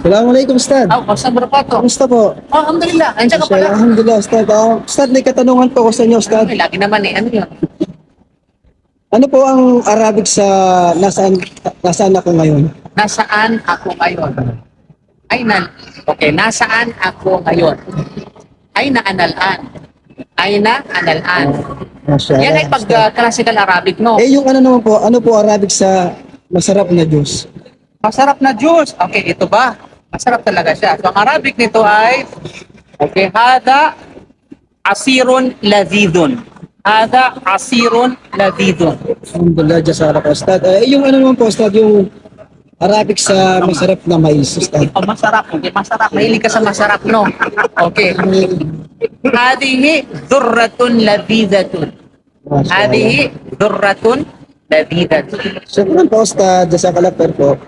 Assalamualaikum, Ustad. Basta berapa Kamusta po? Alhamdulillah, nandiyan ka pala. Alhamdulillah, Ustad. Ustad, may katanungan po ako sa inyo, Ustad. Ay, lagi naman eh, ano yun? Ano po ang Arabic sa nasaan ako ngayon? Nasaan ako ngayon? Nasaan ako ngayon? Ay naanalaan. Ay naanalaan. Yan ay pag classical Arabic, no? Eh, yung ano naman po, ano po Arabic sa masarap na juice? Masarap na juice. Okay, ito ba? Masarap talaga siya. So, ang Arabic nito ay, hada asirun ladidun. Hada asirun ladidun. Alhamdulillah, jasara po, Ustad. Eh, yung ano naman po, Ustad, yung Arabic sa masarap na mais, Ustad. Oh, masarap. Okay, masarap. Mahilig ka sa masarap, no? Okay. Hadihi durratun ladidatun. Hadihi durratun ladidatun. Syukran po, Ustad. Jazakallah khair po.